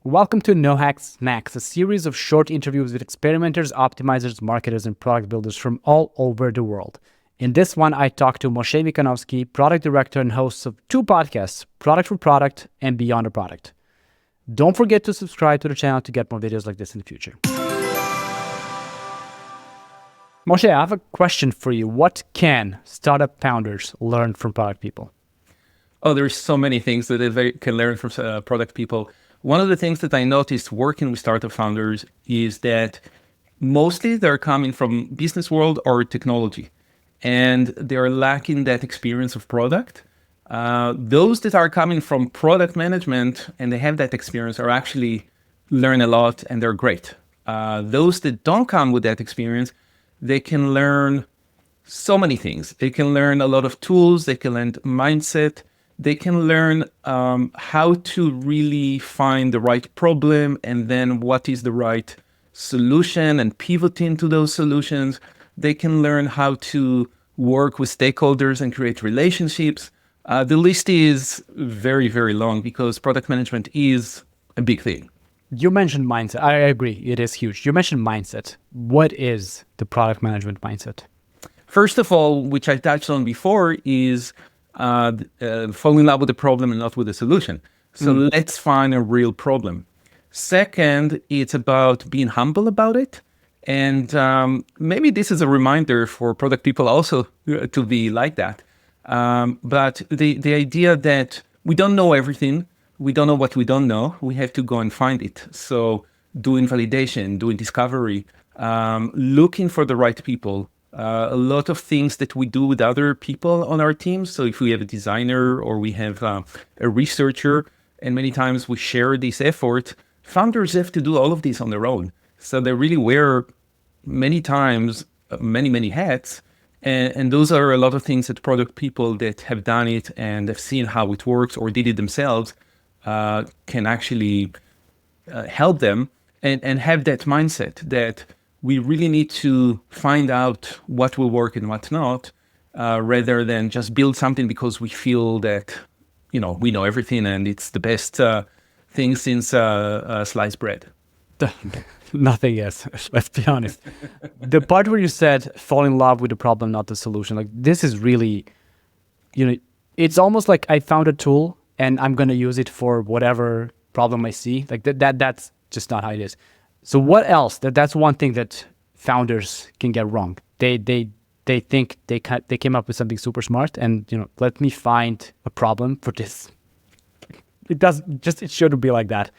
Welcome to No Hacks Snacks, a series of short interviews with experimenters, optimizers, marketers, and product builders from all over the world. In this one, I talked to Moshe Mikanovsky, product director and host of two podcasts, Product for Product and Beyond the Product. Don't forget to subscribe to the channel to get more videos like this in the future. Moshe, I have a question for you. What can startup founders learn from product people? Oh, there's so many things that they can learn from product people. One of the things that I noticed working with startup founders is that mostly they're coming from business world or technology, and they're lacking that experience of product. Those that are coming from product management and they have that experience are actually learn a lot and they're great. Those that don't come with that experience, they can learn so many things. They can learn a lot of tools, they can learn mindset, they can learn how to really find the right problem and then what is the right solution and pivot into those solutions. They can learn how to work with stakeholders and create relationships. The list is very, very long because product management is a big thing. You mentioned mindset. I agree. It is huge. You mentioned mindset. What is the product management mindset? First of all, which I touched on before, is fall in love with the problem and not with the solution. So let's find a real problem. Second, it's about being humble about it. And maybe this is a reminder for product people also to be like that. But the idea that we don't know everything, we don't know what we don't know, we have to go and find it. So doing validation, doing discovery, looking for the right people. A lot of things that we do with other people on our team. So if we have a designer or we have a researcher, and many times we share this effort, founders have to do all of this on their own. So they really wear many times, many hats. And those are a lot of things that product people that have done it and have seen how it works or did it themselves can actually help them and have that mindset that we really need to find out what will work and what not, rather than just build something because we feel that, we know everything and it's the best thing since sliced bread. Nothing, yes. Let's be honest. The part where you said fall in love with the problem, not the solution, like this is really, it's almost like I found a tool and I'm going to use it for whatever problem I see. Like that's just not how it is. So what else? That's one thing that founders can get wrong. They think they came up with something super smart and, let me find a problem for this. It shouldn't be like that.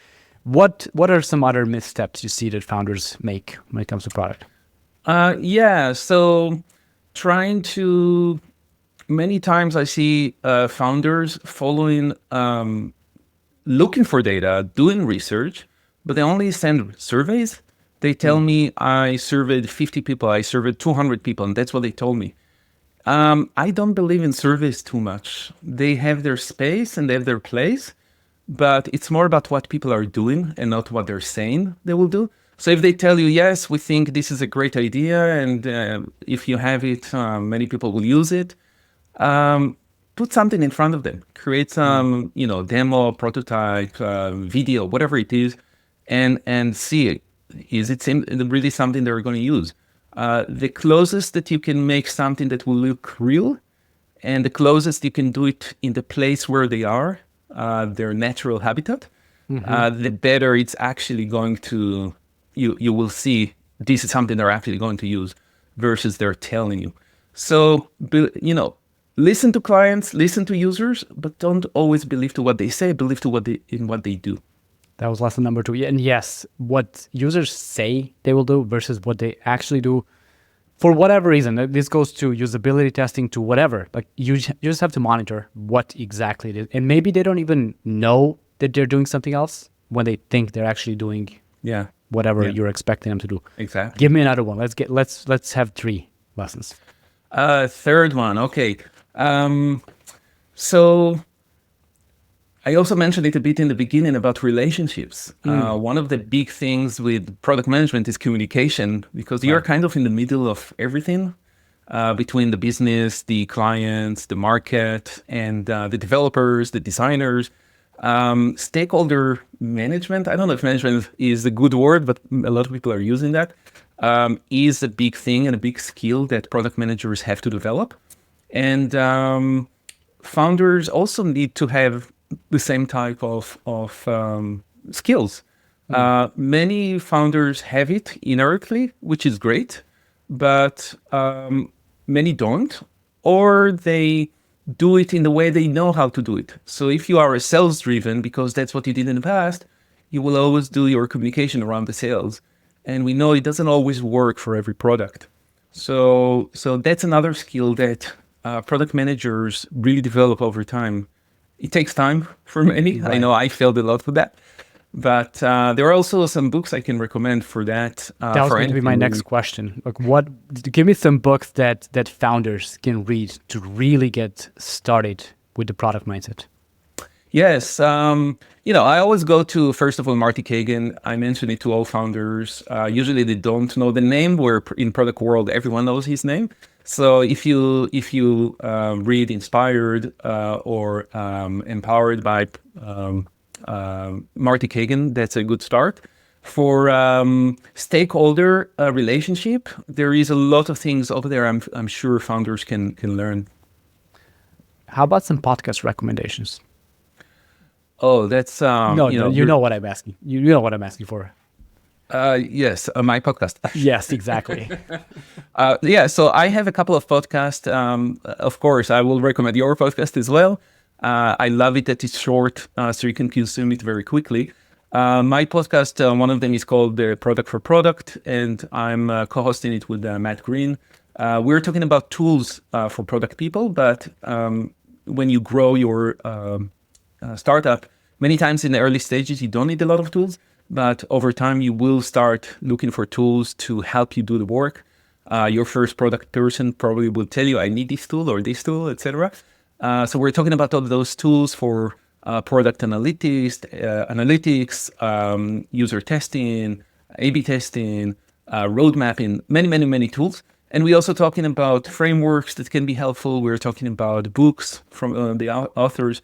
What are some other missteps you see that founders make when it comes to product? So many times I see founders following, looking for data, doing research, but they only send surveys. They tell me I surveyed 50 people, I surveyed 200 people, and that's what they told me. I don't believe in surveys too much. They have their space and they have their place, but it's more about what people are doing and not what they're saying they will do. So if they tell you, yes, we think this is a great idea, and if you have it, many people will use it, put something in front of them. Create some, demo, prototype, video, whatever it is, and see it. Is it really something they're going to use? The closest that you can make something that will look real, and the closest you can do it in the place where they are, their natural habitat, the better it's actually going to, you will see this is something they're actually going to use versus they're telling you. So, listen to clients, listen to users, but don't always believe to what they say, believe to what they do. That was lesson number 2. And yes, what users say they will do versus what they actually do, for whatever reason, this goes to usability testing, to whatever. Like you just have to monitor what exactly it is. And maybe they don't even know that they're doing something else when they think they're actually doing whatever you're expecting them to do. Exactly. Give me another one. Let's have 3 lessons. Third one. Okay. So I also mentioned it a bit in the beginning about relationships. One of the big things with product management is communication, because you're kind of in the middle of everything between the business, the clients, the market, and the developers, the designers. Stakeholder management, I don't know if management is a good word, but a lot of people are using that, is a big thing and a big skill that product managers have to develop. And founders also need to have the same type of skills. Many founders have it inertly, which is great, but many don't, or they do it in the way they know how to do it. So if you are a sales driven, because that's what you did in the past, you will always do your communication around the sales. And we know it doesn't always work for every product. So that's another skill that product managers really develop over time. It takes time for many. Right. I know I failed a lot with that. But there are also some books I can recommend for that. That was for going to be my anything next question. Like, give me some books that founders can read to really get started with the product mindset. Yes. I always go to, first of all, Marty Kagan. I mention it to all founders. Usually they don't know the name, where in product world, everyone knows his name. So if you read Inspired or Empowered by Marty Kagan, that's a good start. For stakeholder relationship, there is a lot of things over there I'm sure founders can learn. How about some podcast recommendations? Oh, that's No, you know what I'm asking. You know what I'm asking for. Yes, my podcast. Yes, exactly. So I have a couple of podcasts. Of course, I will recommend your podcast as well. I love it that it's short, so you can consume it very quickly. My podcast, one of them is called Product for Product, and I'm co-hosting it with Matt Green. We're talking about tools for product people, but when you grow your startup, many times in the early stages, you don't need a lot of tools, but over time, you will start looking for tools to help you do the work. Your first product person probably will tell you, I need this tool or this tool, etc. So we're talking about all those tools for product analytics, user testing, A/B testing, road mapping, many tools. And we're also talking about frameworks that can be helpful. We're talking about books from the authors.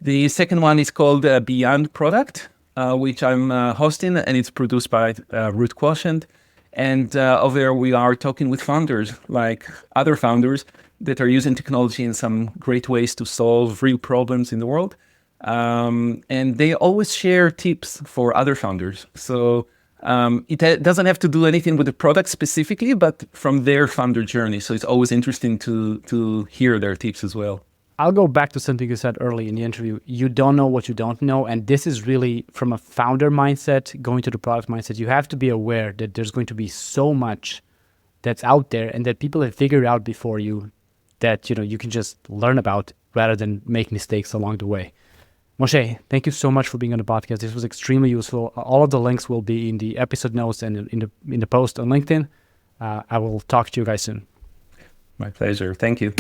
The second one is called Beyond Product, which I'm hosting, and it's produced by Root Quotient. And over there, we are talking with founders, like other founders that are using technology in some great ways to solve real problems in the world. And they always share tips for other founders. So it doesn't have to do anything with the product specifically, but from their founder journey. So it's always interesting to hear their tips as well. I'll go back to something you said early in the interview. You don't know what you don't know. And this is really from a founder mindset, going to the product mindset. You have to be aware that there's going to be so much that's out there and that people have figured out before you that you can just learn about rather than make mistakes along the way. Moshe, thank you so much for being on the podcast. This was extremely useful. All of the links will be in the episode notes and in the post on LinkedIn. I will talk to you guys soon. My pleasure. Thank you.